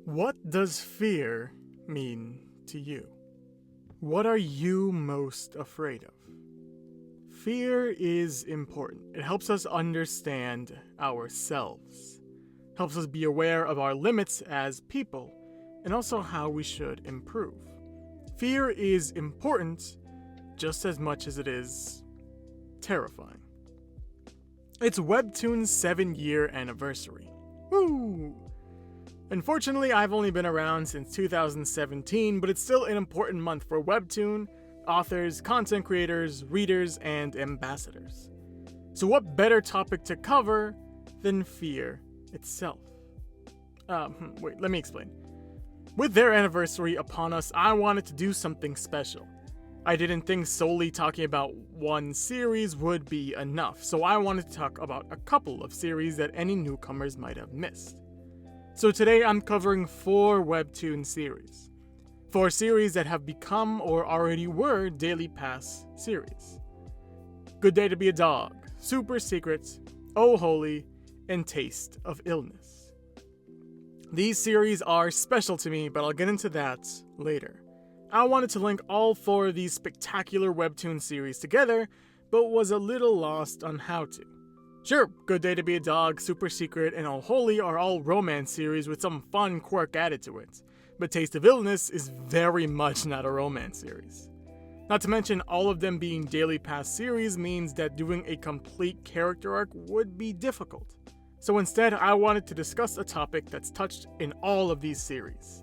What does fear mean to you? What are you most afraid of? Fear is important. It helps us understand ourselves, helps us be aware of our limits as people, and also how we should improve. Fear is important just as much as it is terrifying. It's Webtoon's 7-year anniversary. Woo! Unfortunately, I've only been around since 2017, but it's still an important month for Webtoon, authors, content creators, readers, and ambassadors. So what better topic to cover than fear itself? Wait, let me explain. With their anniversary upon us, I wanted to do something special. I didn't think solely talking about one series would be enough, so I wanted to talk about a couple of series that any newcomers might have missed. So today I'm covering 4 Webtoon series. 4 series that have become or already were Daily Pass series. Good Day to Be a Dog, Super Secret, Oh Holy, and Taste of Illness. These series are special to me, but I'll get into that later. I wanted to link all 4 of these spectacular Webtoon series together, but was a little lost on how to. Sure, Good Day to Be a Dog, Super Secret, and Oh Holy are all romance series with some fun quirk added to it, but Taste of Illness is very much not a romance series. Not to mention, all of them being Daily Pass series means that doing a complete character arc would be difficult. So instead, I wanted to discuss a topic that's touched in all of these series.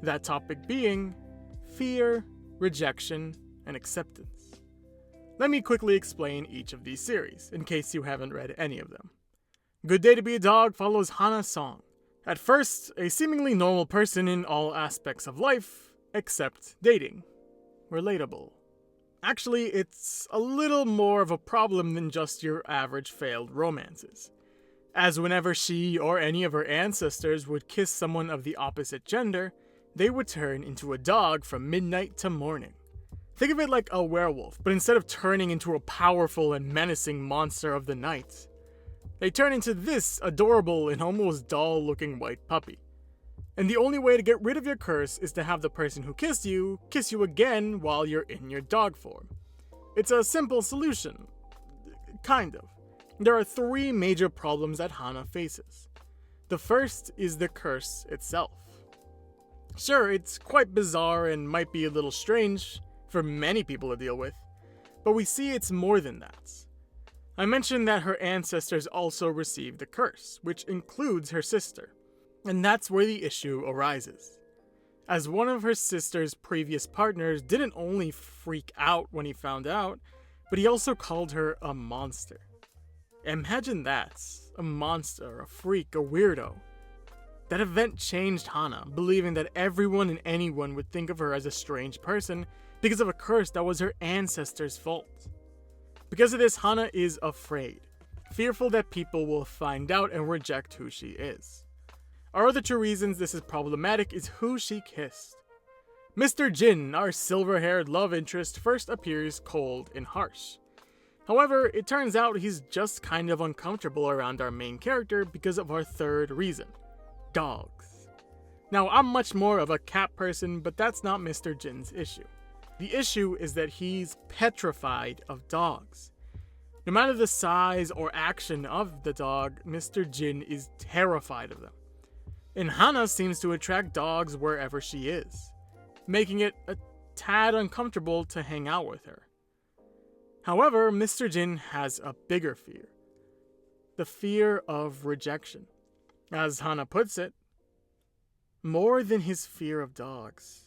That topic being fear, rejection, and acceptance. Let me quickly explain each of these series, in case you haven't read any of them. Good Day to Be a Dog follows Hana Song. At first, a seemingly normal person in all aspects of life, except dating. Relatable. Actually, it's a little more of a problem than just your average failed romances. As whenever she or any of her ancestors would kiss someone of the opposite gender, they would turn into a dog from midnight to morning. Think of it like a werewolf, but instead of turning into a powerful and menacing monster of the night, they turn into this adorable and almost doll-looking white puppy. And the only way to get rid of your curse is to have the person who kissed you kiss you again while you're in your dog form. It's a simple solution. Kind of. There are 3 major problems that Hana faces. The first is the curse itself. Sure, it's quite bizarre and might be a little strange for many people to deal with, but we see it's more than that. I mentioned that her ancestors also received the curse, which includes her sister, and that's where the issue arises. As one of her sister's previous partners didn't only freak out when he found out, but he also called her a monster. Imagine that, a monster, a freak, a weirdo. That event changed Hana, believing that everyone and anyone would think of her as a strange person because of a curse that was her ancestors' fault. Because of this, Hana is afraid, fearful that people will find out and reject who she is. Our other 2 reasons this is problematic is who she kissed. Mr. Jin, our silver-haired love interest, first appears cold and harsh. However, it turns out he's just kind of uncomfortable around our main character because of our 3rd reason. Dogs. Now, I'm much more of a cat person, but that's not Mr. Jin's issue. The issue is that he's petrified of dogs. No matter the size or action of the dog, Mr. Jin is terrified of them. And Hana seems to attract dogs wherever she is, making it a tad uncomfortable to hang out with her. However, Mr. Jin has a bigger fear. The fear of rejection. As Hana puts it, more than his fear of dogs,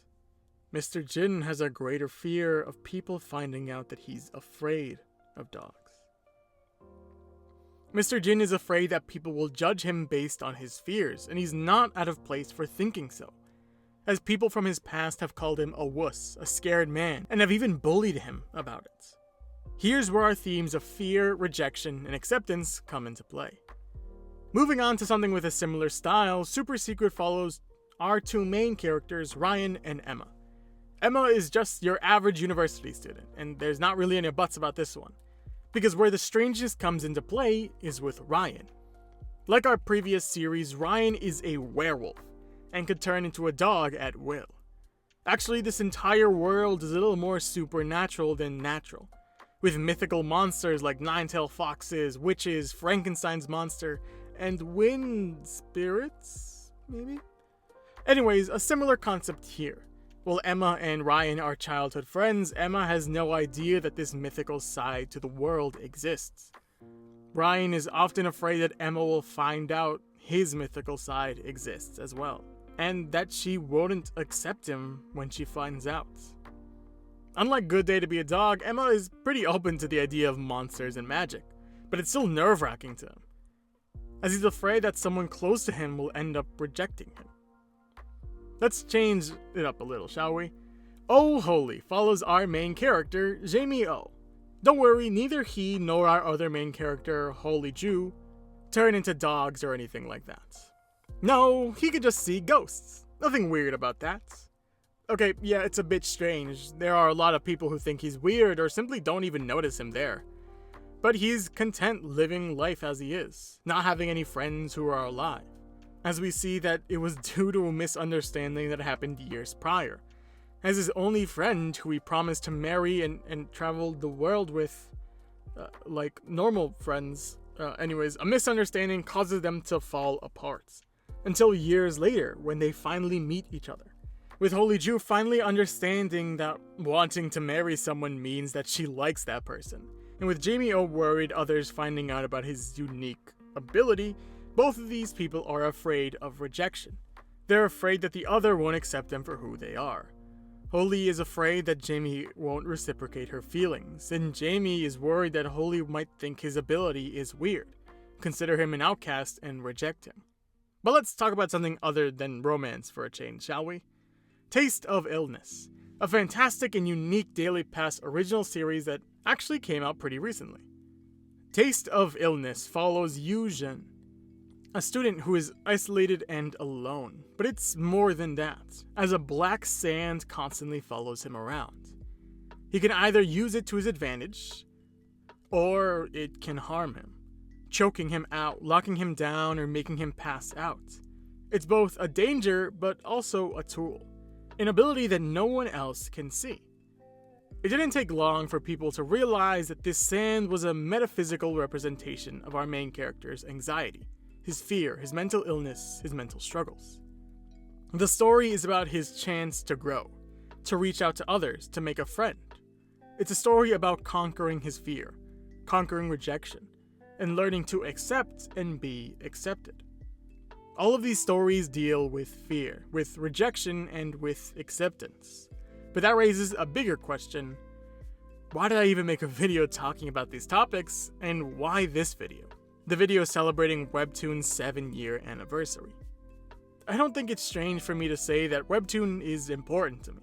Mr. Jin has a greater fear of people finding out that he's afraid of dogs. Mr. Jin is afraid that people will judge him based on his fears, and he's not out of place for thinking so, as people from his past have called him a wuss, a scared man, and have even bullied him about it. Here's where our themes of fear, rejection, and acceptance come into play. Moving on to something with a similar style, Super Secret follows our 2 main characters, Ryan and Emma. Emma is just your average university student, and there's not really any buts about this one, because where the strangeness comes into play is with Ryan. Like our previous series, Ryan is a werewolf and could turn into a dog at will. Actually, this entire world is a little more supernatural than natural, with mythical monsters like nine-tailed foxes, witches, Frankenstein's monster, and wind spirits, maybe? Anyways, a similar concept here. While Emma and Ryan are childhood friends, Emma has no idea that this mythical side to the world exists. Ryan is often afraid that Emma will find out his mythical side exists as well, and that she won't accept him when she finds out. Unlike Good Day to Be a Dog, Emma is pretty open to the idea of monsters and magic, but it's still nerve-wracking to him, as he's afraid that someone close to him will end up rejecting him. Let's change it up a little, shall we? Oh Holy follows our main character, Jamie O. Don't worry, neither he nor our other main character, Holy Jew, turn into dogs or anything like that. No, he could just see ghosts. Nothing weird about that. Okay, yeah, it's a bit strange. There are a lot of people who think he's weird or simply don't even notice him there. But he's content living life as he is, not having any friends who are alive. As we see that it was due to a misunderstanding that happened years prior, as his only friend who he promised to marry and travel the world with, like normal friends. Anyways, a misunderstanding causes them to fall apart, until years later when they finally meet each other. With Holy Jew finally understanding that wanting to marry someone means that she likes that person, and with Jamie O worried others finding out about his unique ability, both of these people are afraid of rejection. They're afraid that the other won't accept them for who they are. Holy is afraid that Jamie won't reciprocate her feelings, and Jamie is worried that Holy might think his ability is weird, consider him an outcast, and reject him. But let's talk about something other than romance for a change, shall we? Taste of Illness, a fantastic and unique Daily Pass original series that actually came out pretty recently. Taste of Illness follows Yujin, a student who is isolated and alone, but it's more than that, as a black sand constantly follows him around. He can either use it to his advantage, or it can harm him, choking him out, locking him down, or making him pass out. It's both a danger, but also a tool, an ability that no one else can see. It didn't take long for people to realize that this sand was a metaphysical representation of our main character's anxiety, his fear, his mental illness, his mental struggles. The story is about his chance to grow, to reach out to others, to make a friend. It's a story about conquering his fear, conquering rejection, and learning to accept and be accepted. All of these stories deal with fear, with rejection, and with acceptance. But that raises a bigger question. Why did I even make a video talking about these topics, and why this video? The video celebrating Webtoon's 7-year anniversary. I don't think it's strange for me to say that Webtoon is important to me.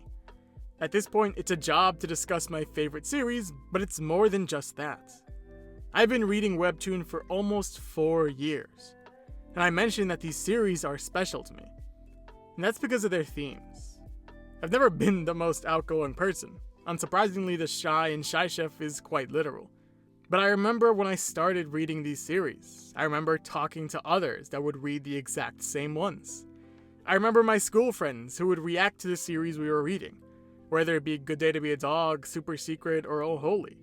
At this point, it's a job to discuss my favorite series, but it's more than just that. I've been reading Webtoon for almost 4 years, and I mentioned that these series are special to me, and that's because of their themes. I've never been the most outgoing person. Unsurprisingly, the shy and shy chef is quite literal. But I remember when I started reading these series, I remember talking to others that would read the exact same ones. I remember my school friends who would react to the series we were reading, whether it be Good Day to Be a Dog, Super Secret, or Oh Holy.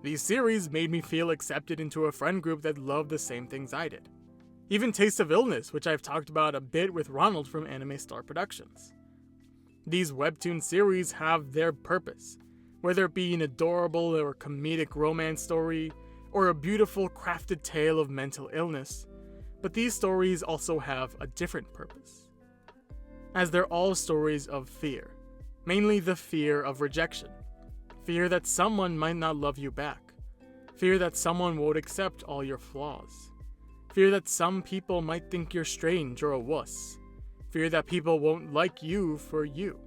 These series made me feel accepted into a friend group that loved the same things I did. Even Taste of Illness, which I've talked about a bit with Ronald from Anime Star Productions. These Webtoon series have their purpose, whether it be an adorable or comedic romance story, or a beautiful crafted tale of mental illness, but these stories also have a different purpose, as they're all stories of fear, mainly the fear of rejection, fear that someone might not love you back, fear that someone won't accept all your flaws, fear that some people might think you're strange or a wuss, fear that people won't like you for you.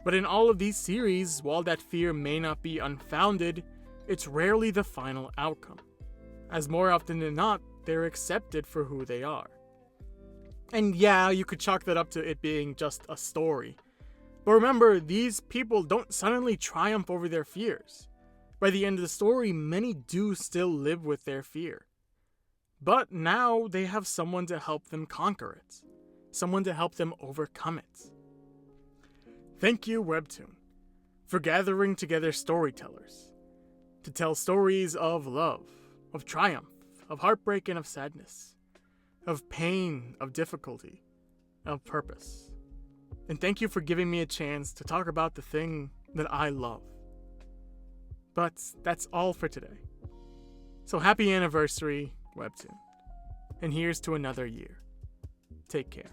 But in all of these series, while that fear may not be unfounded, it's rarely the final outcome, as more often than not, they're accepted for who they are. And yeah, you could chalk that up to it being just a story. But remember, these people don't suddenly triumph over their fears. By the end of the story, many do still live with their fear. But now they have someone to help them conquer it, someone to help them overcome it. Thank you, Webtoon, for gathering together storytellers to tell stories of love, of triumph, of heartbreak and of sadness, of pain, of difficulty, of purpose. And thank you for giving me a chance to talk about the thing that I love. But that's all for today. So happy anniversary, Webtoon. And here's to another year. Take care.